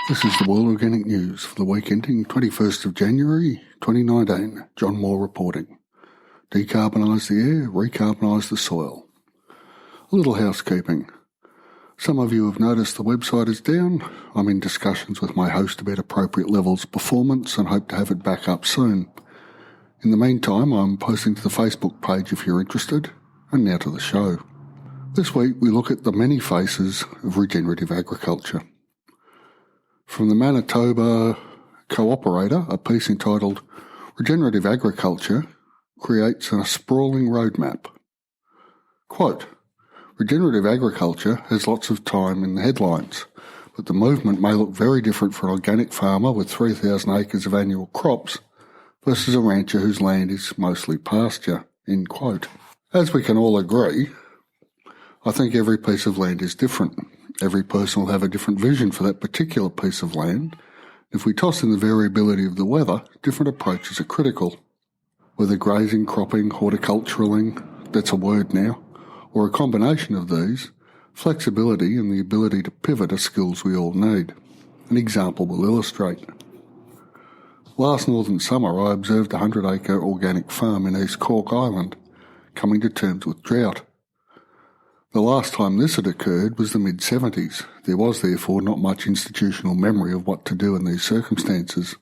This is the World Organic News for the week ending 21st of January 2019. John Moore reporting. Decarbonise the air, recarbonise the soil. A little housekeeping. Some of you have noticed the website is down. I'm in discussions with my host about appropriate levels of performance and hope to have it back up soon. In the meantime, I'm posting to the Facebook page if you're interested. And now to the show. This week we look at the many faces of regenerative agriculture. From the Manitoba Co-operator, a piece entitled Regenerative Agriculture Creates a Sprawling Roadmap. Quote, regenerative agriculture has lots of time in the headlines, but the movement may look very different for an organic farmer with 3,000 acres of annual crops versus a rancher whose land is mostly pasture. End quote. As we can all agree, I think every piece of land is different. Every person will have a different vision for that particular piece of land. If we toss in the variability of the weather, different approaches are critical. Whether grazing, cropping, horticulturaling, that's a word now, or a combination of these, flexibility and the ability to pivot are skills we all need. An example will illustrate. Last northern summer I observed a 100-acre organic farm in East Cork Island, coming to terms with drought. The last time this had occurred was the mid-70s. There was therefore not much institutional memory of what to do in these circumstances.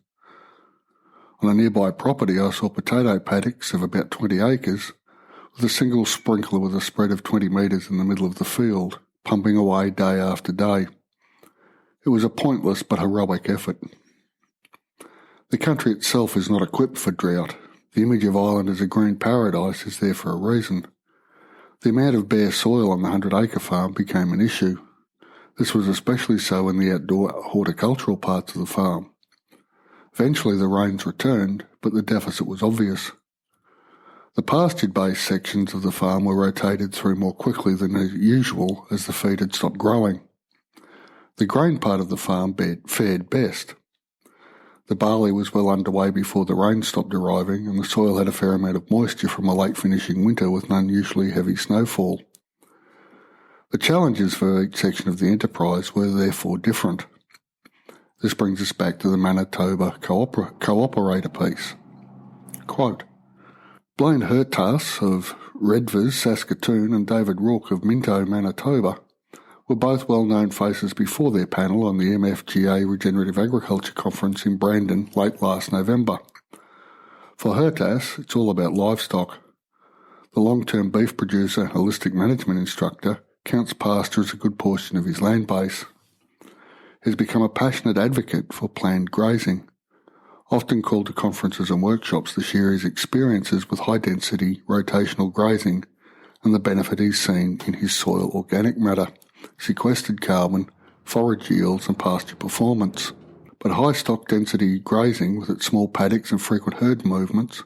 On a nearby property I saw potato paddocks of about 20 acres with a single sprinkler with a spread of 20 metres in the middle of the field, pumping away day after day. It was a pointless but heroic effort. The country itself is not equipped for drought. The image of Ireland as a green paradise is there for a reason. The amount of bare soil on the 100-acre farm became an issue. This was especially so in the outdoor horticultural parts of the farm. Eventually the rains returned, but the deficit was obvious. The pastured-based sections of the farm were rotated through more quickly than usual as the feed had stopped growing. The grain part of the farm fared best. The barley was well underway before the rain stopped arriving, and the soil had a fair amount of moisture from a late finishing winter with an unusually heavy snowfall. The challenges for each section of the enterprise were therefore different. This brings us back to the Manitoba Co-operator piece. Quote, Blaine Hertas of Redvers, Saskatoon, and David Rourke of Minto, Manitoba, were both well-known faces before their panel on the MFGA Regenerative Agriculture Conference in Brandon late last November. For Hertas, it's all about livestock. The long-term beef producer and holistic management instructor counts pasture as a good portion of his land base. He has become a passionate advocate for planned grazing, often called to conferences and workshops to share his experiences with high-density rotational grazing and the benefit he's seen in his soil organic matter, sequestered carbon, forage yields and pasture performance. But high stock density grazing with its small paddocks and frequent herd movements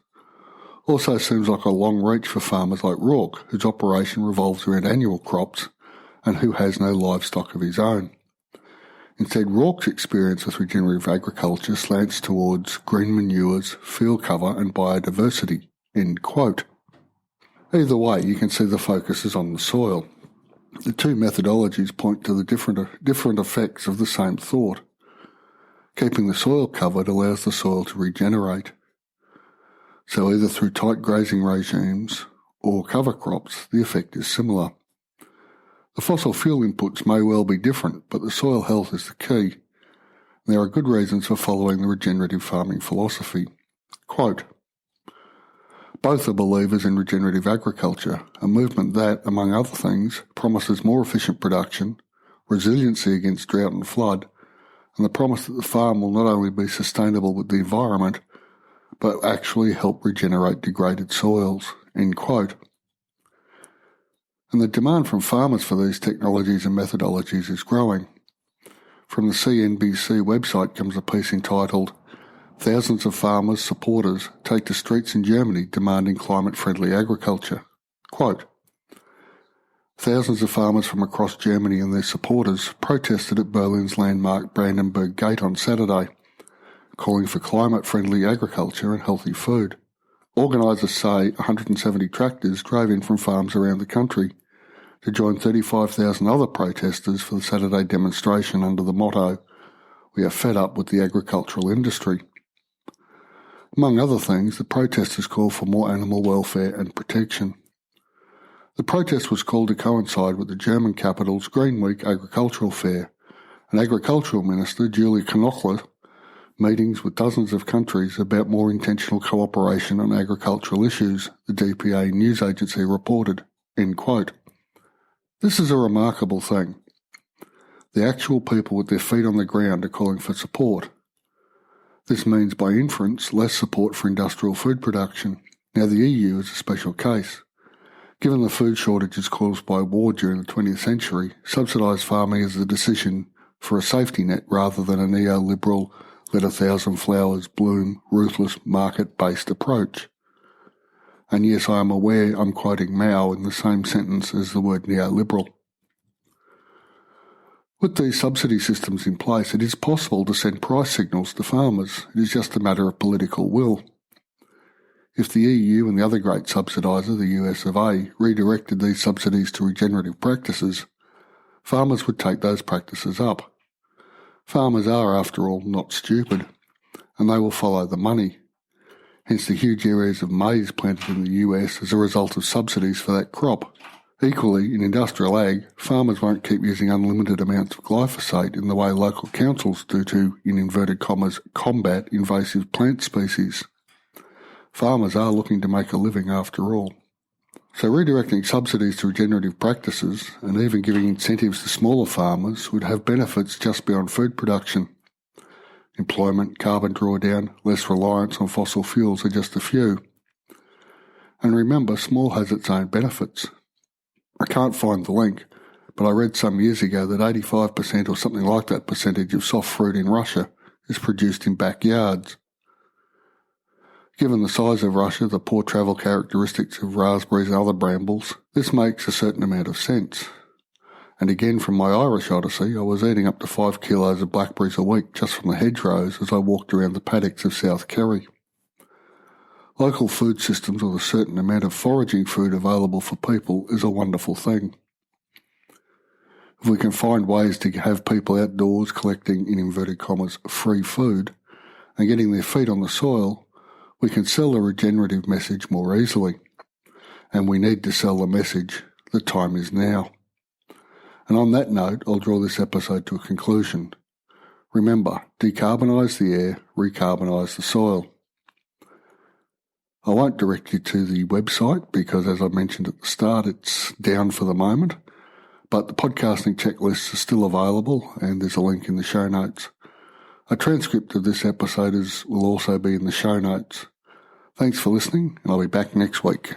also seems like a long reach for farmers like Rourke, whose operation revolves around annual crops and who has no livestock of his own. Instead, Rourke's experience with regenerative agriculture slants towards green manures, field cover and biodiversity. End quote. Either way, you can see the focus is on the soil. The two methodologies point to the different effects of the same thought. Keeping the soil covered allows the soil to regenerate. So either through tight grazing regimes or cover crops, the effect is similar. The fossil fuel inputs may well be different, but the soil health is the key. There are good reasons for following the regenerative farming philosophy. Quote, both are believers in regenerative agriculture, a movement that, among other things, promises more efficient production, resiliency against drought and flood, and the promise that the farm will not only be sustainable with the environment, but actually help regenerate degraded soils. End quote. And the demand from farmers for these technologies and methodologies is growing. From the CNBC website comes a piece entitled Thousands of farmers' supporters take to streets in Germany demanding climate-friendly agriculture. Quote, thousands of farmers from across Germany and their supporters protested at Berlin's landmark Brandenburg Gate on Saturday, calling for climate-friendly agriculture and healthy food. Organisers say 170 tractors drove in from farms around the country to join 35,000 other protesters for the Saturday demonstration under the motto, We are fed up with the agricultural industry. Among other things, the protesters called for more animal welfare and protection. The protest was called to coincide with the German capital's Green Week agricultural fair, and Agricultural Minister Julia Knochler meetings with dozens of countries about more intentional cooperation on agricultural issues, the DPA news agency reported. End quote. This is a remarkable thing. The actual people with their feet on the ground are calling for support. This means, by inference, less support for industrial food production. Now, the EU is a special case. Given the food shortages caused by war during the 20th century, subsidised farming is a decision for a safety net rather than a neoliberal, let 1,000 flowers bloom, ruthless, market-based approach. And yes, I am aware I'm quoting Mao in the same sentence as the word neoliberal. With these subsidy systems in place, it is possible to send price signals to farmers. It is just a matter of political will. If the EU and the other great subsidiser, the US of A, redirected these subsidies to regenerative practices, farmers would take those practices up. Farmers are, after all, not stupid, and they will follow the money. Hence the huge areas of maize planted in the US as a result of subsidies for that crop. Equally, in industrial ag, farmers won't keep using unlimited amounts of glyphosate in the way local councils do to, in inverted commas, combat invasive plant species. Farmers are looking to make a living after all. So redirecting subsidies to regenerative practices and even giving incentives to smaller farmers would have benefits just beyond food production. Employment, carbon drawdown, less reliance on fossil fuels are just a few. And remember, small has its own benefits. I can't find the link, but I read some years ago that 85% or something like that percentage of soft fruit in Russia is produced in backyards. Given the size of Russia, the poor travel characteristics of raspberries and other brambles, this makes a certain amount of sense. And again, from my Irish odyssey, I was eating up to 5 kilos of blackberries a week just from the hedgerows as I walked around the paddocks of South Kerry. Local food systems with a certain amount of foraging food available for people is a wonderful thing. If we can find ways to have people outdoors collecting, in inverted commas, free food and getting their feet on the soil, we can sell the regenerative message more easily. And we need to sell the message, the time is now. And on that note, I'll draw this episode to a conclusion. Remember, decarbonise the air, recarbonise the soil. I won't direct you to the website because, as I mentioned at the start, it's down for the moment, but the podcasting checklists are still available and there's a link in the show notes. A transcript of this episode will also be in the show notes. Thanks for listening, and I'll be back next week.